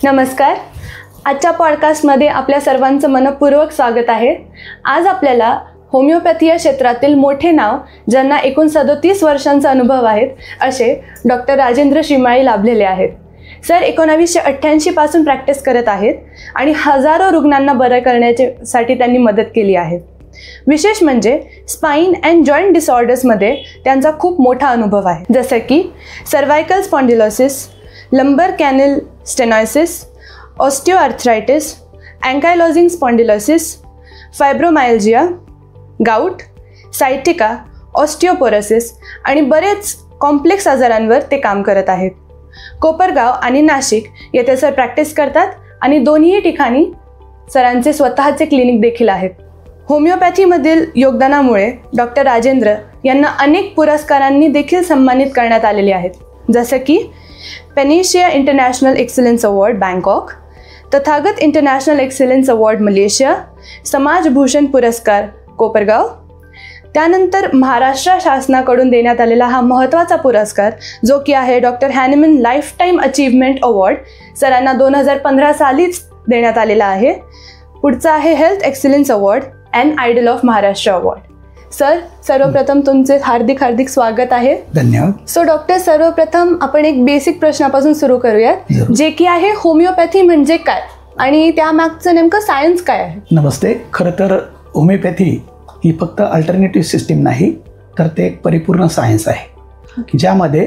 नमस्कार. आजच्या पॉडकास्टमध्ये आपल्या सर्वांचं मनपूर्वक स्वागत आहे. आज आपल्याला होमिओपॅथी या क्षेत्रातील मोठे नाव, ज्यांना एकूण 37 वर्षांचा अनुभव आहेत, असे डॉक्टर राजेंद्र श्रीमाळी लाभलेले आहेत. सर 1988 पासून प्रॅक्टिस करत आहेत आणि हजारो रुग्णांना बरं करण्यासाठी त्यांनी मदत केली आहे. विशेष म्हणजे स्पाइन अँड जॉईंट डिसऑर्डर्समध्ये त्यांचा खूप मोठा अनुभव आहे, जसं की cervical spondylosis, lumbar canal stenosis, osteoarthritis, ankylosing spondylosis, fibromyalgia, gout, sciatica, osteoporosis आणि बरेच कॉम्प्लेक्स आजारांवर ते काम करत आहेत. कोपरगाव आणि नाशिक येथे सर प्रॅक्टिस करतात आणि दोन्ही ठिकाणी सरांचे स्वतःचे क्लिनिक देखील आहेत. होमिओपॅथीमधील योगदानामुळे डॉक्टर राजेंद्र यांना अनेक पुरस्कारांनी देखील सन्मानित करण्यात आलेले आहेत, जसं की पेनिशिया international excellence award Bangkok, Tathagat international excellence award Malaysia, Samajbhushan पुरस्कार कोपरगाव. त्यानंतर महाराष्ट्र शासनाकडून देण्यात आलेला हा महत्त्वाचा पुरस्कार, जो की आहे doctor Hahnemann life time achievement award, सरांना 2015 सालीच देण्यात आलेला आहे. पुढचा आहे health excellence award and idol of Maharashtra award. Sir सर्वप्रथम तुमचे हार्दिक हार्दिक स्वागत आहे. धन्यवाद. सो डॉक्टर, सर्वप्रथम आपण एक बेसिक प्रश्नापासून सुरू करूयात, जे की आहे होमिओपॅथी म्हणजे काय आणि त्यामागचं नेमकं सायन्स काय आहे. नमस्ते. खरं तर होमिओपॅथी ही फक्त अल्टरनेटिव्ह सिस्टीम नाही, तर ते एक परिपूर्ण सायन्स आहे, ज्यामध्ये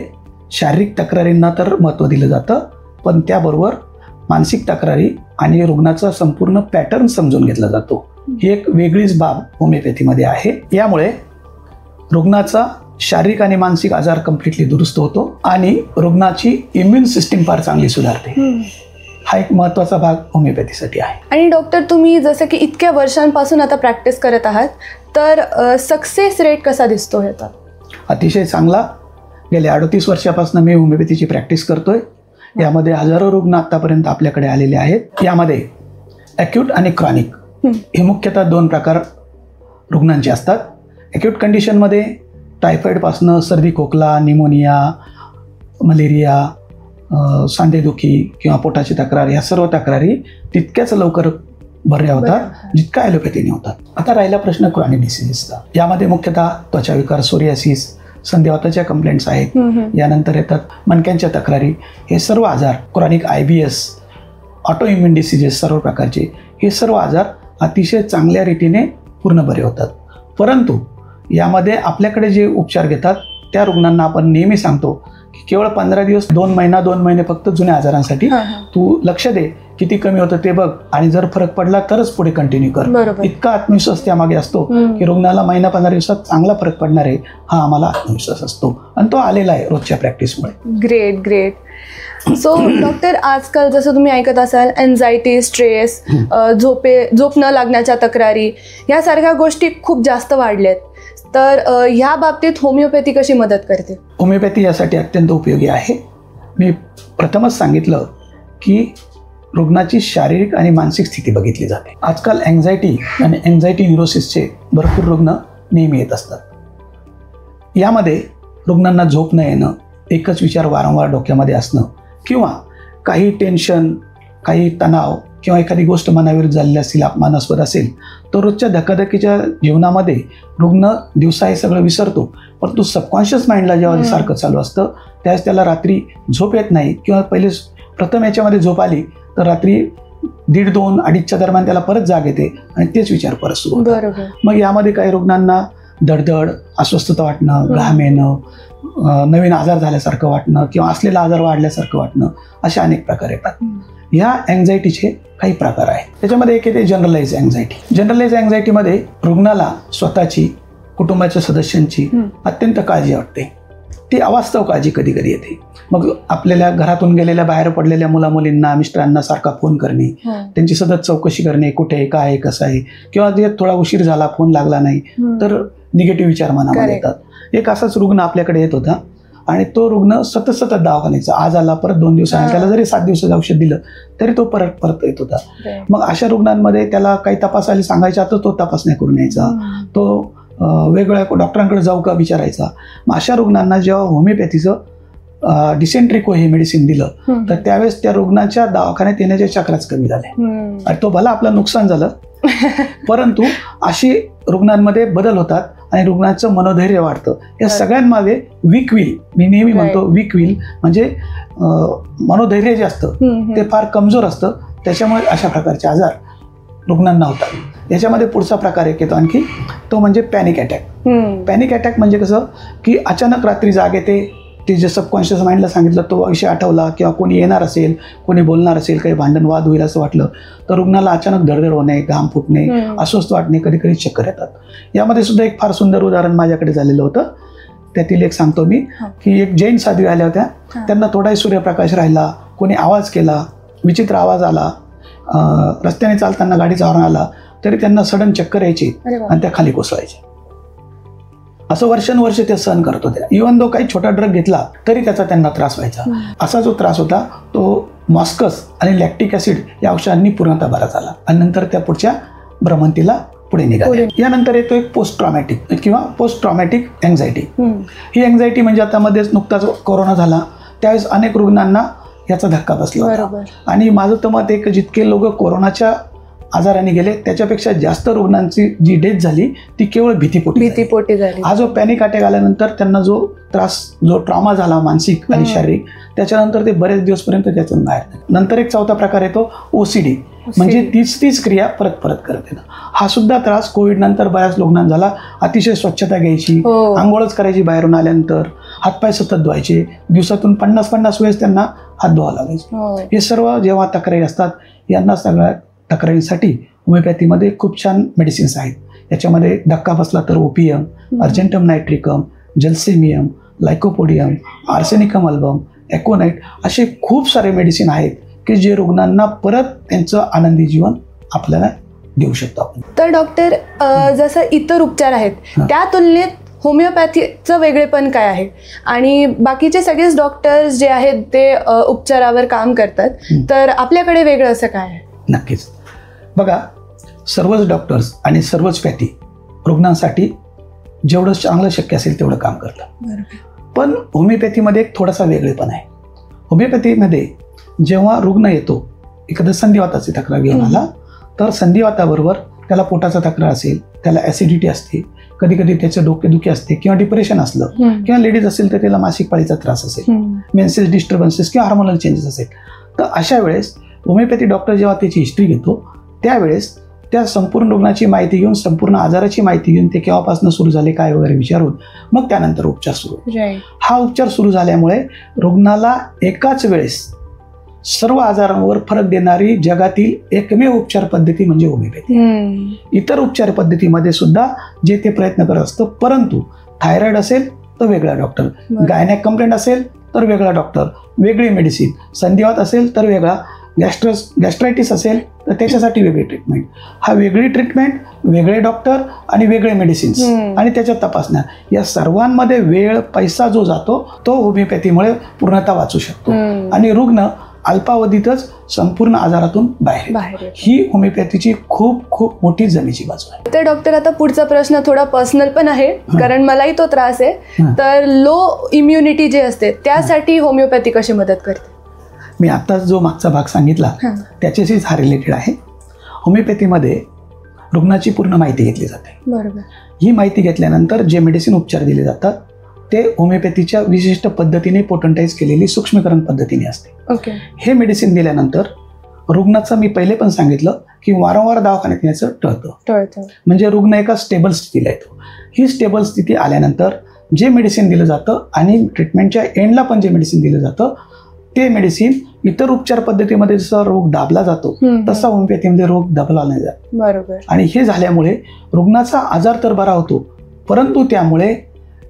शारीरिक तक्रारींना तर महत्त्व दिलं जातं, पण त्याबरोबर मानसिक तक्रारी आणि रुग्णाचा संपूर्ण पॅटर्न समजून घेतला जातो. ही एक वेगळीच बाब होमिओपॅथीमध्ये आहे. यामुळे रुग्णाचा शारीरिक आणि मानसिक आजार कम्प्लिटली दुरुस्त होतो आणि रुग्णाची इम्युन सिस्टीम फार चांगली सुधारते. हा एक महत्त्वाचा भाग होमिओपॅथीसाठी आहे. आणि डॉक्टर, तुम्ही जसं की इतक्या वर्षांपासून आता प्रॅक्टिस करत आहात, तर सक्सेस रेट कसा दिसतो ह्याचा? अतिशय चांगला. गेल्या 38 वर्षापासून मी होमिओपॅथीची प्रॅक्टिस करतोय. यामध्ये हजारो रुग्ण आतापर्यंत आपल्याकडे आलेले आहेत. यामध्ये ॲक्यूट आणि क्रॉनिक हे मुख्यतः 2 प्रकार रुग्णांचे असतात. ॲक्यूट कंडिशनमध्ये टायफॉईडपासनं सर्दी, खोकला, निमोनिया, मलेरिया, सांधेदुखी किंवा पोटाची तक्रार, या सर्व तक्रारी तितक्याच लवकर बऱ्या होतात जितका ॲलोपॅथीने होतात. आता राहिला प्रश्न क्रॉनिक डिसीजेसचा. यामध्ये मुख्यतः त्वचाविकार, सोरियासिस, संधिवाताच्या कंप्लेंट्स आहेत. यानंतर येतात मणक्यांच्या तक्रारी. हे सर्व आजार, chronic IBS, auto immune diseases, सर्व प्रकारचे हे सर्व आजार अतिशय चांगल्या रीतीने पूर्ण बरे होतात. परंतु यामध्ये आपल्याकडे जे उपचार घेतात त्या रुग्णांना आपण नेहमी सांगतो की केवळ 15 दिवस, 2 महिने फक्त जुन्या आजारांसाठी तू लक्ष दे, किती कमी होतं ते बघ, आणि जर फरक पडला तरच पुढे कंटिन्यू कर. इतका आत्मविश्वास त्यामागे असतो की रुग्णाला 15 दिवसात चांगला फरक पडणार आहे, हा आम्हाला आत्मविश्वास असतो आणि तो आलेला आहे रोजच्या प्रॅक्टिसमुळे. Great great. सो डॉक्टर, आजकाल जसं तुम्ही ऐकत असाल, एन्झायटी, स्ट्रेस, झोप न लागण्याच्या तक्रारी, यासारख्या गोष्टी खूप जास्त वाढल्यात. तर ह्या बाबतीत होमिओपॅथी कशी मदत करते? होमिओपॅथी यासाठी अत्यंत उपयोगी आहे. मी प्रथमच सांगितलं की रुग्णाची शारीरिक आणि मानसिक स्थिती बघितली जाते. आजकाल अँझायटी आणि अँझायटी न्यूरोसिसचे भरपूर रुग्ण नेहमी येत असतात. यामध्ये रुग्णांना झोप न येणं, एकच विचार वारंवार डोक्यामध्ये असणं, किंवा काही टेन्शन, काही तणाव किंवा एखादी गोष्ट मनाविरुद्ध झालेली असेल, अपमानास्पद असेल, तर रोजच्या धकाधकीच्या जीवनामध्ये रुग्ण दिवसा हे सगळं विसरतो, परंतु सबकॉन्शियस माइंडला जेव्हा सारखं चालू असतं त्यावेळेस त्याला रात्री झोप येत नाही, किंवा पहिले प्रथम याच्यामध्ये झोप आली तर रात्री 1:30, 2, 2:30च्या दरम्यान त्याला परत जाग येते आणि तेच विचार परत सुरू होतात. मग यामध्ये काही रुग्णांना दडदड, अस्वस्थता वाटणं, घाम येणं, नवीन आजार झाल्यासारखं वाटणं किंवा असलेला आजार वाढल्यासारखं वाटणं, अशा अनेक प्रकार येतात. ह्या अँझायटीचे काही प्रकार आहेत. त्याच्यामध्ये एक येते जनरलाइज अँझायटी. जनरलाइज अँझायटीमध्ये रुग्णाला स्वतःची, कुटुंबाच्या सदस्यांची अत्यंत काळजी वाटते. ती अवास्तव काळजी कधी कधी येते. मग आपल्याला घरातून गेलेल्या, बाहेर पडलेल्या मुलामुलींना, मिस्टरांना सारखा फोन करणे, त्यांची सतत चौकशी करणे, कुठे आहे, काय आहे, कसं आहे, किंवा जे थोडा उशीर झाला, फोन लागला नाही तर निगेटिव्ह विचार मनामध्ये येतात. एक असाच रुग्ण आपल्याकडे येत होता आणि तो रुग्ण सतत दवाखान्याचा, आज आला, परत 2 दिवसांनी, त्याला जरी 7 दिवसाचं औषध दिलं तरी तो परत येत होता. मग अशा रुग्णांमध्ये त्याला काही तपासायला सांगायचा तर तो तपासण्या करून यायचा, तो वेगवेगळ्या डॉक्टरांकडे जाऊ का विचारायचा. मग अशा रुग्णांना जेव्हा होमिओपॅथीचं डिसेंट्रिको हे मेडिसिन दिलं तर त्यावेळेस त्या रुग्णाच्या दवाखान्यात येण्याच्या चक्राच कमी झाल्या. आणि तो भला आपलं नुकसान झालं परंतु अशी रुग्णांमध्ये बदल होतात आणि रुग्णाचं मनोधैर्य वाढतं. या सगळ्यांमध्ये वीक विल, मी नेहमी म्हणतो वीक विल म्हणजे मनोधैर्य जे असतं ते फार कमजोर असतं. त्याच्यामुळे अशा प्रकारचे आजार रुग्णांना होतात. याच्यामध्ये पुढचा प्रकार एक येतो आणखी, तो म्हणजे पॅनिक अटॅक. पॅनिक अटॅक म्हणजे कसं की अचानक रात्री जाग येते, ते जे सबकॉन्शियस माइंडला सांगितलं तो विषय आठवला किंवा कोणी येणार असेल, कोणी बोलणार असेल, काही भांडण वाद होईल असं वाटलं तर रुग्णाला अचानक धडधड होणे, घाम फुटणे, अस्वस्थ वाटणे, कधी कधी चक्कर येतात. यामध्ये सुद्धा एक फार सुंदर उदाहरण माझ्याकडे झालेलं होतं. त्यातील एक सांगतो मी की एक जैन साध्वी आल्या होत्या. त्यांना थोडाही सूर्यप्रकाश राहिला, कोणी आवाज केला, विचित्र आवाज आला, रस्त्याने चालताना गाडीचा हॉर्न आला तरी त्यांना सडन चक्कर यायची आणि त्या खाली कोसळायच्या. असं वर्षानुवर्ष ते सहन करत होत्या. इव्हन दो काही छोटा ड्रग घेतला तरी त्याचा त्यांना त्रास व्हायचा. असा जो त्रास होता तो मॉस्कस आणि लॅक्टिक ऍसिड या औषधांनी पूर्णतः बरा झाला आणि नंतर त्या पुढच्या भ्रमंतीला पुढे निघाले. यानंतर येतो एक पोस्ट ट्रॉमॅटिक किंवा पोस्ट ट्रॉमॅटिक एन्झायटी. ही एन्झायटी म्हणजे आता मध्येच नुकताच कोरोना झाला त्यावेळेस अनेक रुग्णांना याचा धक्का बसला होता. आणि माझं तर मत एक, जितके लोक कोरोनाच्या आजाराने गेले त्याच्यापेक्षा जास्त रुग्णांची जी डेथ झाली ती केवळ भीतीपोटी झाली. हा जो पॅनिक अटॅक आल्यानंतर त्यांना जो त्रास, जो ट्रॉमा झाला मानसिक आणि शारीरिक, त्याच्यानंतर ते बरेच दिवसपर्यंत त्यातून बाहेर. नंतर एक चौथा प्रकार येतो ओसीडी, म्हणजे तीच क्रिया परत परत करत येणं. हा सुद्धा त्रास कोविड नंतर बऱ्याच रुग्णांना झाला. अतिशय स्वच्छता घ्यायची, आंघोळच करायची बाहेरून आल्यानंतर, हातपाय सतत धुवायचे, दिवसातून 50 वेळेस त्यांना हात धुवा लागायचे. हे सर्व जेव्हा तक्रारी असतात यांना सगळ्या तक्रारींसाठी होमिओपॅथीमध्ये खूप छान मेडिसिन्स आहेत. याच्यामध्ये धक्का बसला तर opium, argentum नायट्रिकम, जलसेमियम, lycopodium, arsenicum album, ॲक्वोनाइट असे खूप सारे मेडिसिन आहेत की जे रुग्णांना परत त्यांचं आनंदी जीवन आपल्याला देऊ शकतो आपण. तर डॉक्टर, जसं इतर उपचार आहेत त्या तुलनेत होमिओपॅथीचं वेगळेपण काय आहे आणि बाकीचे सगळेच डॉक्टर्स जे आहेत ते उपचारावर काम करतात तर आपल्याकडे वेगळं असं काय आहे? नक्कीच. बघा, सर्वच डॉक्टर्स आणि सर्वच पॅथी रुग्णांसाठी जेवढं चांगलं शक्य असेल तेवढं काम करतात. पण होमिओपॅथीमध्ये एक थोडासा वेगळेपण आहे. होमिओपॅथीमध्ये जेव्हा रुग्ण येतो एखाद्या संधिवाताची तक्रार घेऊन आला तर संधिवाताबरोबर त्याला पोटाचा तक्रार असेल, त्याला ॲसिडिटी असते, कधी कधी त्याचं डोकेदुखी असते किंवा डिप्रेशन असलं किंवा लेडीज असेल तर त्याला मासिक पाळीचा त्रास असेल, मेन्सेस डिस्टर्बन्सेस किंवा हार्मोनल चेंजेस असेल. तर अशा वेळेस होमिओपॅथी डॉक्टर जेव्हा त्याची हिस्ट्री घेतो त्यावेळेस त्या संपूर्ण रुग्णाची माहिती घेऊन, संपूर्ण आजाराची माहिती घेऊन, ते केव्हापासून सुरू झाले काय वगैरे विचारून मग त्यानंतर उपचार सुरू. हा उपचार सुरू झाल्यामुळे रुग्णाला एकाच वेळेस सर्व आजारांवर फरक देणारी जगातील एकमेव उपचार पद्धती म्हणजे होमिओपॅथी. इतर उपचार पद्धतीमध्ये सुद्धा जे ते प्रयत्न करत असतं, परंतु थायरॉइड असेल तर वेगळा डॉक्टर, गायनॅक कंप्लेंट असेल तर वेगळा डॉक्टर, वेगळी मेडिसिन, संधिवात असेल तर वेगळा, गॅस्ट्रायटिस असेल तर त्याच्यासाठी वेगळी ट्रीटमेंट. हा वेगळी ट्रीटमेंट, वेगळे डॉक्टर आणि वेगळे मेडिसिन्स आणि त्याच्या तपासण्या, या सर्वांमध्ये वेळ पैसा जो जातो तो होमिओपॅथीमुळे पूर्णतः वाचू शकतो आणि रुग्ण अल्पावधीतच संपूर्ण आजारातून बाहेर. ही होमिओपॅथीची खूप खूप मोठी जमेची बाजू आहे. तर डॉक्टर, आता पुढचा प्रश्न थोडा पर्सनल पण आहे कारण मलाही तो त्रास आहे. तर लो इम्युनिटी जे असते त्यासाठी होमिओपॅथी कशी मदत करते? मी आत्ताच जो मागचा भाग सांगितला त्याच्याशीच हा रिलेटेड आहे. होमिओपॅथीमध्ये रुग्णाची पूर्ण माहिती घेतली जाते. बरोबर. ही माहिती घेतल्यानंतर जे मेडिसिन उपचार दिले जातात ते होमिओपॅथीच्या विशिष्ट पद्धतीने पोटंटाईज केलेली सूक्ष्मीकरण पद्धतीने असते. हे मेडिसिन दिल्यानंतर रुग्णाचं, मी पहिले पण सांगितलं की वारंवार दवाखान्यात येण्याचं टळतं. म्हणजे रुग्ण एका स्टेबल स्थितीला येतो. ही स्टेबल स्थिती आल्यानंतर जे मेडिसिन दिलं जातं आणि ट्रीटमेंटच्या एंडला पण जे मेडिसिन दिलं जातं ते मेडिसिन इतर उपचार पद्धतीमध्ये जसा रोग दाबला जातो तसा होमिओपॅथीमध्ये रोग दाबला नाही जात. बरोबर. आणि हे झाल्यामुळे रुग्णाचा आजार तर बरा होतो परंतु त्यामुळे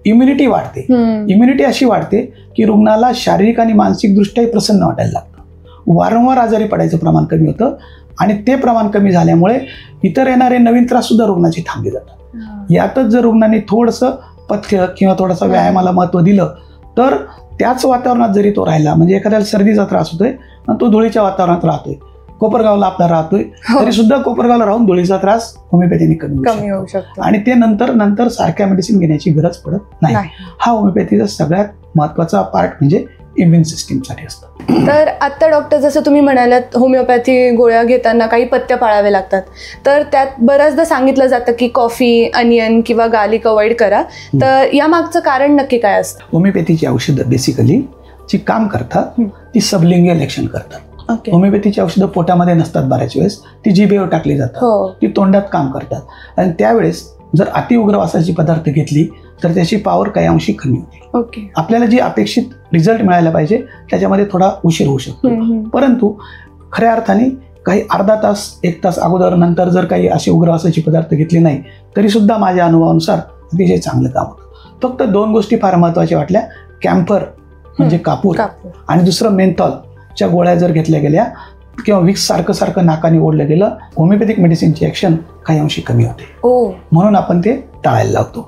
इम्युनिटी वाढते. इम्युनिटी अशी वाढते की रुग्णाला शारीरिक आणि मानसिक दृष्ट्याही प्रसन्न वाटायला लागतं. वारंवार आजारी पडायचं प्रमाण कमी होतं आणि ते प्रमाण कमी झाल्यामुळे इतर येणारे नवीन त्रास सुद्धा रुग्णाची थांबले जातात. यातच जर रुग्णांनी थोडंसं पथ्य किंवा थोडंसं व्यायामाला महत्त्व दिलं तर त्याच वातावरणात जरी तो राहिला, म्हणजे एखाद्याला सर्दीचा त्रास होतोय आणि तो धुळीच्या वातावरणात राहतोय, कोपरगावला आपला राहतोय तरी सुद्धा कोपरगावला राहून धुळीचा त्रास होमिओपॅथीने कमी होऊ शकतो आणि ते नंतर सारख्या मेडिसिन घेण्याची गरज पडत नाही. हा होमिओपॅथीचा सगळ्यात महत्वाचा पार्ट म्हणजे इम्युन सिस्टीमसाठी असतं. तर आत्ता डॉक्टर जसं तुम्ही म्हणालात होमिओपॅथी गोळ्या घेताना काही पथ्य पाळावे लागतात, तर त्यात बऱ्याचदा सांगितलं जातं की कॉफी, अनियन किंवा गार्लिक अवॉइड करा. तर यामागचं कारण नक्की काय असतं? होमिओपॅथीची औषधं बेसिकली जी काम करतात ती सबलिंगियल ॲक्शन करतात. होमिओपॅथीची औषधं पोटामध्ये नसतात, बऱ्याच वेळेस ती जिभेवर टाकली जातात, ती तोंडात काम करतात आणि त्यावेळेस जर अतिउग्र वासाची पदार्थ घेतली तर त्याची पॉवर काही अंशी कमी होते. आपल्याला जी अपेक्षित रिझल्ट मिळायला पाहिजे त्याच्यामध्ये थोडा उशीर होऊ शकतो, परंतु खऱ्या अर्थाने काही अर्धा तास 1 तास अगोदर नंतर जर काही असे उग्र वासाचे पदार्थ घेतले नाही तरी सुद्धा माझ्या अनुभवानुसार अतिशय चांगलं काम होतं. फक्त 2 गोष्टी फार महत्त्वाच्या वाटल्या, कॅम्फर म्हणजे कापूर आणि दुसरं मेंथॉलच्या गोळ्या जर घेतल्या गेल्या किंवा विक्स सारखं नाकाने ओढलं गेलं, होमिओपॅथिक मेडिसिनची ॲक्शन काही अंशी कमी होते. म्हणून आपण ते टाळायला लावतो,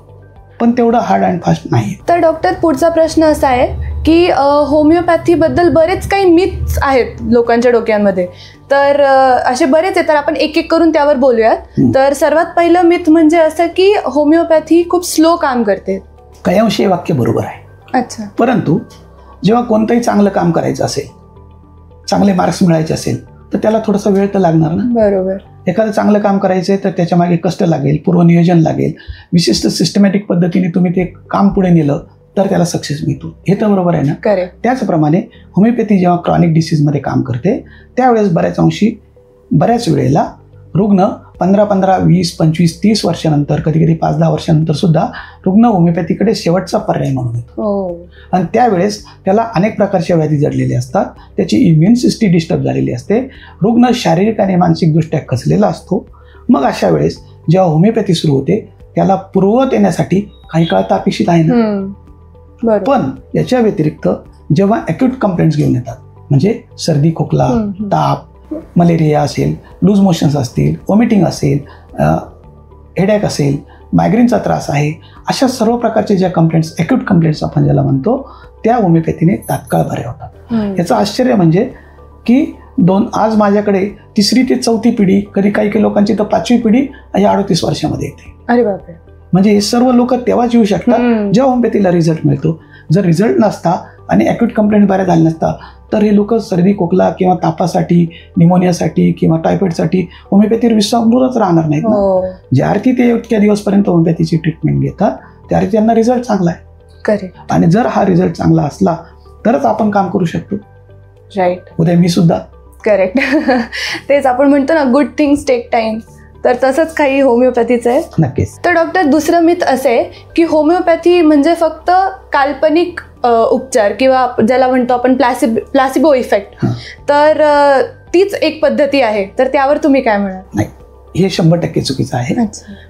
पण तेवढं हार्ड अँड फास्ट नाही. तर डॉक्टर, पुढचा प्रश्न असा आहे की होमिओपॅथीबद्दल बरेच काही मिथ्स आहेत लोकांच्या डोक्यांमध्ये, तर असे बरेच आहेत, तर आपण एक एक करून त्यावर बोलूयात. तर सर्वात पहिलं मिथ म्हणजे असं की होमिओपॅथी खूप स्लो काम करते. काही अंशी हे वाक्य बरोबर आहे. अच्छा. परंतु जेव्हा कोणतंही चांगलं काम करायचं असेल, चांगले मार्क्स मिळायचे असेल तर त्याला थोडासा वेळ तर लागणार ना. बरोबर. एखादं चांगलं काम करायचं आहे तर त्याच्या मागे कष्ट लागेल, पूर्वनियोजन लागेल, विशिष्ट सिस्टमॅटिक पद्धतीने तुम्ही ते काम पुढे नेलं तर त्याला सक्सेस मिळतो. हे तर बरोबर आहे ना. करेक्ट. त्याचप्रमाणे होमिओपॅथी जेव्हा क्रॉनिक डिसीजमध्ये काम करते त्यावेळेस बऱ्याच वेळेला रुग्ण 15, 20, 25, 30 वर्षानंतर, कधी कधी 5-10 वर्षानंतर सुद्धा रुग्ण होमिओपॅथीकडे शेवटचा पर्याय म्हणून येतो. आणि त्यावेळेस त्याला अनेक प्रकारच्या व्याधी जडलेल्या असतात, त्याची इम्युन सिस्टीम डिस्टर्ब झालेली असते, रुग्ण शारीरिक आणि मानसिकदृष्ट्या खचलेला असतो. मग अशा वेळेस जेव्हा होमिओपॅथी सुरू होते त्याला पूर्ववत येण्यासाठी काही काळ तर अपेक्षित आहे ना. पण याच्या व्यतिरिक्त जेव्हा ॲक्यूट कंप्लेंट्स घेऊन येतात, म्हणजे सर्दी, खोकला, ताप, मलेरिया असेल, लूज मोशन्स असतील, वॉमिटिंग असेल, हेडॅक असेल, मायग्रेनचा त्रास आहे, अशा सर्व प्रकारचे ज्या कंप्लेंट्स, ॲक्यूट कंप्लेंट्स आपण ज्याला म्हणतो, त्या होमिओपॅथीने तात्काळ बऱ्या होतात. याचं आश्चर्य म्हणजे की आज माझ्याकडे 3री ते 4थी पिढी, कधी काही लोकांची तर 5वी पिढी या 38 वर्षामध्ये येते. अरे बापरे. म्हणजे हे सर्व लोक तेव्हाच येऊ शकतात जेव्हा होमिओपॅथीला रिझल्ट मिळतो. जर रिझल्ट नसता आणि ॲक्यूट कंप्लेंट बऱ्या झाल्या नसता तर हे लोक सर्दी, खोकला किंवा तापासाठी, निमोनियासाठी किंवा टायफॉइडसाठी होमिओपॅथीवर विश्वासूनच राहणार नाहीत ना. ज्या अर्थी ते इतक्या दिवसपर्यंत होमिओपॅथीची ट्रीटमेंट घेतात त्या अर्थी त्यांना रिझल्ट चांगला आहे. करेक्ट. आणि जर हा रिझल्ट चांगला असला तरच आपण काम करू शकतो. राईट. उद्या मी सुद्धा. करेक्ट. तेच आपण म्हणतो ना, गुड थिंग्स टेक टाइम, तर तसंच काही होमिओपॅथीचं आहे. नक्कीच. तर डॉक्टर, दुसरं मिथ असे की होमिओपॅथी म्हणजे फक्त काल्पनिक उपचार किंवा ज्याला म्हणतो आपण प्लॅसिबो इफेक्ट, तर तीच एक पद्धती आहे, तर त्यावर तुम्ही काय म्हणाल? नाही, हे 100% चुकीचं आहे.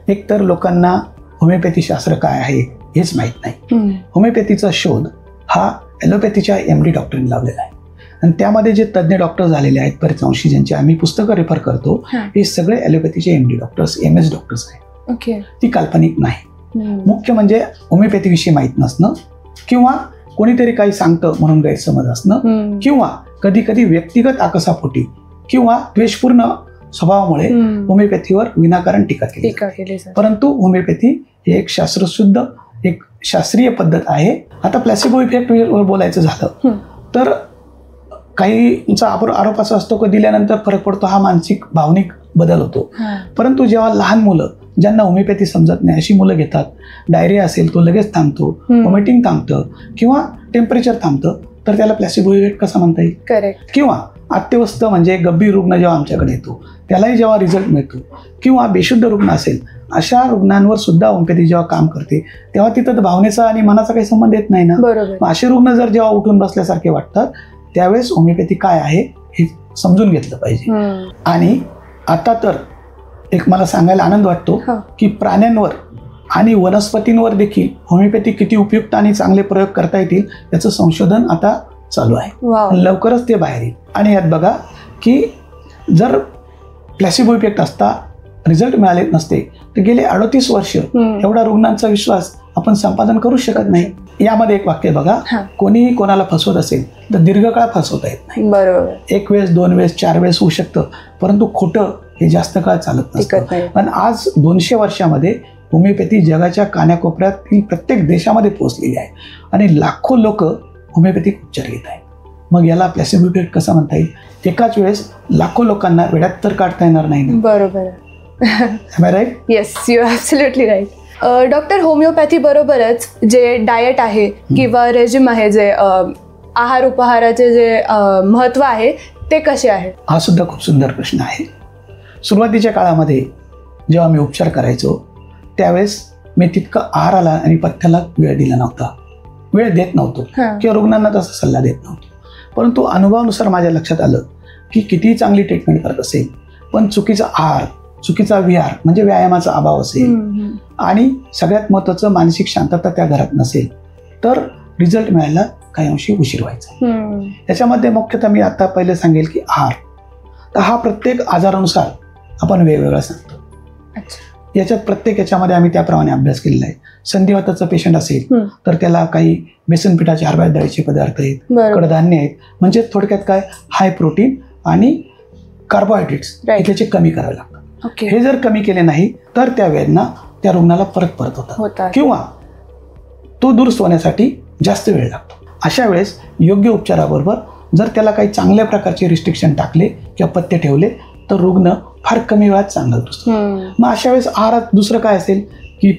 एक तर लोकांना होमिओपॅथी शास्त्र काय आहे हेच माहीत नाही. होमिओपॅथीचा शोध हा ॲलोपॅथीच्या MD डॉक्टरने लावलेला आहे आणि त्यामध्ये जे तज्ज्ञ डॉक्टर झालेले आहेत बरेच अंशी, ज्यांची आम्ही पुस्तकं रेफर करतो, हे सगळे ॲलोपॅथीचे MD डॉक्टर्स, MS डॉक्टर्स आहेत. ती काल्पनिक नाही. मुख्य म्हणजे होमिओपॅथीविषयी माहीत नसणं किंवा कोणीतरी काही सांगतं म्हणून गैरसमज असणं किंवा कधी कधी व्यक्तिगत आकसापोटी किंवा द्वेषपूर्ण स्वभावामुळे होमिओपॅथीवर विनाकारण टीका केली. परंतु होमिओपॅथी हे एक शास्त्रशुद्ध, एक शास्त्रीय पद्धत आहे. आता प्लॅसिबो इफेक्ट वर बोलायचं झालं तर काहींचा आरोप असा असतो की दिल्यानंतर फरक पडतो, हा मानसिक भावनिक बदल होतो. परंतु जेव्हा लहान मुलं, ज्यांना होमिओपॅथी समजत नाही अशी मुलं घेतात, डायरिया असेल तो लगेच थांबतो, वॉमिटिंग थांबतं किंवा टेम्परेचर थांबतं, तर त्याला प्लॅसिबो इफेक्ट कसा म्हणता येईल? करेक्ट. किंवा अत्यवस्थ म्हणजे गंभीर रुग्ण जेव्हा आमच्याकडे येतो त्यालाही जेव्हा रिझल्ट मिळतो किंवा बेशुद्ध रुग्ण असेल, अशा रुग्णांवर सुद्धा होमिओपॅथी जेव्हा काम करते तेव्हा तिथं भावनेचा आणि मनाचा काही संबंध येत नाही ना. असे रुग्ण जर जेव्हा उठून बसल्यासारखे वाटतात त्यावेळेस होमिओपॅथी काय आहे हे समजून घेतलं पाहिजे. आणि आता तर एक मला सांगायला आनंद वाटतो की प्राण्यांवर आणि वनस्पतींवर देखील होमिओपॅथी किती उपयुक्त आणि चांगले प्रयोग करता येतील याचं संशोधन आता चालू आहे. लवकरच ते बाहेर येईल. आणि यात बघा की जर प्लॅसिबो इफेक्ट असता रिझल्ट मिळाले नसते तर गेले 38 वर्ष एवढा रुग्णांचा विश्वास आपण संपादन करू शकत नाही. यामध्ये एक वाक्य बघा, कोणीही कोणाला फसवत असेल तर दीर्घकाळ फसवता येत नाही. बरोबर. 1 वेळेस, 2 वेळेस, 4 वेळेस होऊ शकतं, परंतु खोटं हे जास्त काळ चालत नसतं. पण आज 200 वर्षामध्ये होमिओपॅथी जगाच्या कानाकोपऱ्यातील प्रत्येक देशामध्ये पोहोचलेली आहे आणि लाखो लोक होमिओपॅथिक उपचार घेत आहे. मग याला प्लॅसिबो इफेक्ट कसा म्हणता येईल? एकाच वेळेस लाखो लोकांना वेड्यात तर काढता येणार नाही ना. बरोबर. Am I right? Yes, you are absolutely right. Doctor, homeopathy बरोबरच जे डाएट आहे किंवा रेजिम आहे, जे आहार उपहाराचे जे महत्त्व आहे ते कसे आहे? हा सुद्धा खूप सुंदर प्रश्न आहे. सुरुवातीच्या काळामध्ये जेव्हा मी उपचार करायचो त्यावेळेस मी तितकं आहाराला आणि पथ्याला वेळ दिला नव्हता, वेळ देत नव्हतो किंवा रुग्णांना तसा सल्ला देत नव्हतो. परंतु अनुभवानुसार माझ्या लक्षात आलं की कितीही चांगली ट्रीटमेंट करत असेल पण चुकीचा आहार, चुकीचा विहार म्हणजे व्यायामाचा अभाव असेल आणि सगळ्यात महत्त्वाचं मानसिक शांतता त्या घरात नसेल तर रिझल्ट मिळायला काही अंशी उशीर व्हायचा. त्याच्यामध्ये मुख्यतः मी आता पहिले सांगेल की आहार. तर हा प्रत्येक आजारानुसार आपण वेगवेगळा सांगतो. याच्यात प्रत्येक याच्यामध्ये आम्ही त्याप्रमाणे अभ्यास केलेला आहे. संधिवाताचा पेशंट असेल तर त्याला काही बेसन पिठाचे, हरभरा डाळीचे पदार्थ आहेत, कडधान्य आहेत, म्हणजे थोडक्यात काय हाय प्रोटीन आणि कार्बोहायड्रेट्स त्याचे कमी करावे लागतात. हे जर कमी केले नाही तर त्या वेदना त्या रुग्णाला परत होतात किंवा तो दुरुस्त होण्यासाठी जास्त वेळ लागतो. अशा वेळेस योग्य उपचाराबरोबर जर त्याला काही चांगल्या प्रकारचे रिस्ट्रिक्शन टाकले किंवा पथ्य ठेवले तर रुग्ण फार कमी वेळात चांगला दुरुस्त. मग अशा वेळेस आहारात दुसरं काय असेल की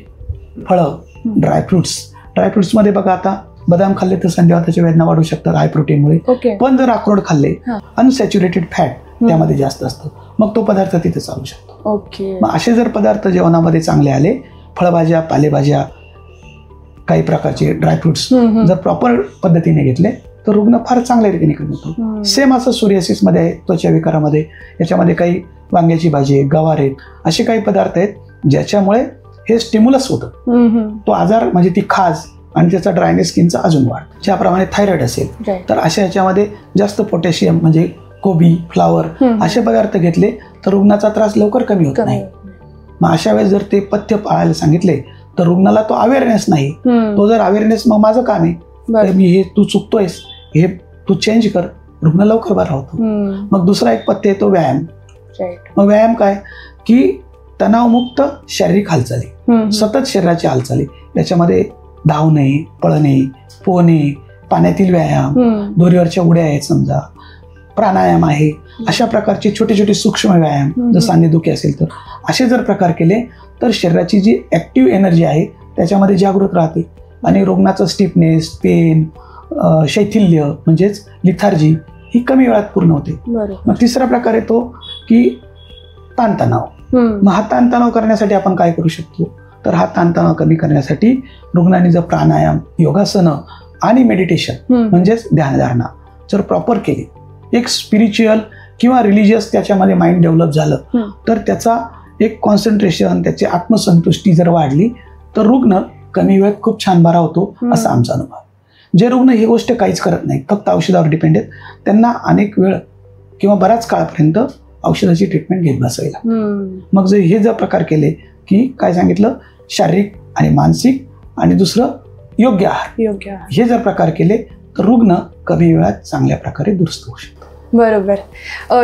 फळं, ड्रायफ्रुट्समध्ये बघा आता बदाम खाल्ले तर संधिवाताची वेदना वाढू शकतात हाय प्रोटीनमुळे. पण जर अक्रोड खाल्ले अनसॅच्युरेटेड फॅट त्यामध्ये जास्त असतं मग तो पदार्थ तिथे चालू शकतो. मग असे जर पदार्थ जेवणामध्ये चांगले आले, फळभाज्या, पालेभाज्या, काही प्रकारचे ड्रायफ्रुट्स जर प्रॉपर पद्धतीने घेतले तर रुग्ण फार चांगल्या रीतीने कमी होतो. सेम असं सोरियासिसमध्ये आहे, त्वचा विकारामध्ये, याच्यामध्ये काही वांग्याची भाजी, गवार आहेत, असे काही पदार्थ आहेत ज्याच्यामुळे हे स्टिम्युलस होतं. तो आजार म्हणजे ती खाज आणि त्याचा ड्रायनेस स्किनचा अजून वाढ. ज्याप्रमाणे थायरॉइड असेल तर अशा याच्यामध्ये जास्त पोटॅशियम म्हणजे कोबी, फ्लावर असे पदार्थ घेतले तर रुग्णाचा त्रास लवकर कमी होत नाही. मग अशा वेळेस जर ते पथ्य पाळायला सांगितले तर रुग्णाला तो अवेअरनेस नाही. तो जर अवेअरनेस मग माझं काम आहे तर मी हे तू चुकतोयस, हे तू चेंज कर, रुग्ण लवकर बरा होतो. मग दुसरा एक पथ्य आहे तो व्यायाम. मग व्यायाम काय की तणावमुक्त शारीरिक हालचाली, सतत शरीराची हालचाली, याच्यामध्ये धावणे, पळणे, पोहणे, पाण्यातील व्यायाम, दोरीवरच्या उड्या आहेत समजा, प्राणायाम आहे, अशा प्रकारचे छोटे छोटे सूक्ष्म व्यायाम जर सांधेदुखी असेल तर असे जर प्रकार केले तर शरीराची जी ऍक्टिव्ह एनर्जी आहे त्याच्यामध्ये जागृत राहते आणि रुग्णाचं स्टिफनेस, पेन, शैथिल्य म्हणजेच लिथार्जी ही कमी वेळात पूर्ण होते. मग तिसरा प्रकार येतो की ताणतणाव. मग हा ताणतणाव करण्यासाठी आपण काय करू शकतो तर हा ताणतणाव कमी करण्यासाठी रुग्णांनी जर प्राणायाम, योगासनं आणि मेडिटेशन म्हणजेच ध्यानधारणा जर प्रॉपर केली, एक स्पिरिच्युअल किंवा रिलिजियस त्याच्यामध्ये माइंड डेव्हलप झालं तर त्याचा एक कॉन्सन्ट्रेशन, त्याची आत्मसंतुष्टी जर वाढली तर रुग्ण कमी वेळात खूप छान बरा होतो असा आमचा अनुभव. जे रुग्ण ही गोष्ट काहीच करत नाही, फक्त औषधावर डिपेंड आहेत, त्यांना अनेक वेळ किंवा बराच काळपर्यंत औषधाची ट्रीटमेंट घेत बसावी लागते. मग जर हे जर प्रकार केले की काय सांगितलं, शारीरिक आणि मानसिक आणि दुसरं योग्य आहार, हे जर प्रकार केले तर रुग्ण कमी वेळात चांगल्या प्रकारे दुरुस्त होऊ शकतो. बरोबर.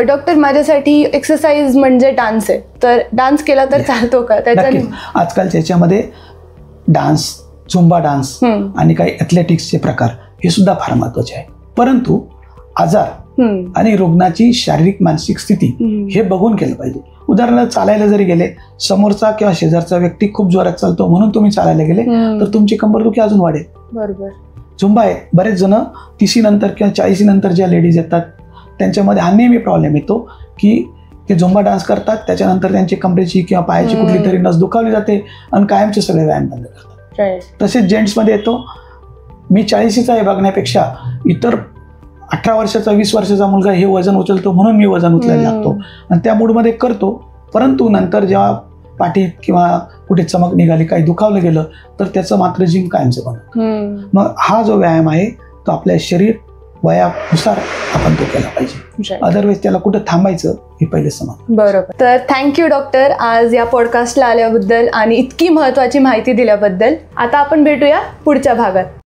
डॉक्टर, माझ्यासाठी एक्सरसाइज म्हणजे डान्स आहे, तर डान्स केला तर चालतो का? आजकालच्या याच्यामध्ये डान्स, झुंबा डान्स आणि काही ॲथलेटिक्सचे प्रकार हे सुद्धा फार महत्वाचे आहे. परंतु आजार आणि रुग्णाची शारीरिक मानसिक स्थिती हे बघून केलं पाहिजे. उदाहरणार्थ चालायला जरी गेले, समोरचा किंवा शेजारचा व्यक्ती खूप जोरात चालतो म्हणून तुम्ही चालायला गेले तर तुमची कंबरदुखी अजून वाढेल. बरोबर. झुंबा आहे, बरेच जण 30 नंतर किंवा 40 नंतर ज्या लेडीज येतात त्यांच्यामध्ये हा नेहमी प्रॉब्लेम येतो की ते झुंबा डान्स करतात, त्याच्यानंतर त्यांची कमरेची किंवा पायाची कुठली तरी नस दुखावली जाते आणि कायमचे सगळे व्यायाम बंद करतात. तसेच जेंट्समध्ये येतो, मी 40चा आहे बघण्यापेक्षा इतर 18 वर्षाचा 20 वर्षाचा मुलगा हे वजन उचलतो म्हणून मी वजन उचलायला लागतो आणि त्या मूडमध्ये करतो. परंतु नंतर जेव्हा पाठीत किंवा कुठे चमक निघाली, काही दुखावलं गेलं तर त्याचं मात्र जिम कायमचं बनतं. मग हा जो व्यायाम आहे तो आपल्या शरीर वयानुसार आपण तो केला पाहिजे. अदरवाईज त्याला कुठं थांबायचं हे पहिले समज. बरोबर. तर थँक्यू डॉक्टर, आज या पॉडकास्टला आल्याबद्दल आणि इतकी महत्त्वाची माहिती दिल्याबद्दल. आता आपण भेटूया पुढच्या भागात.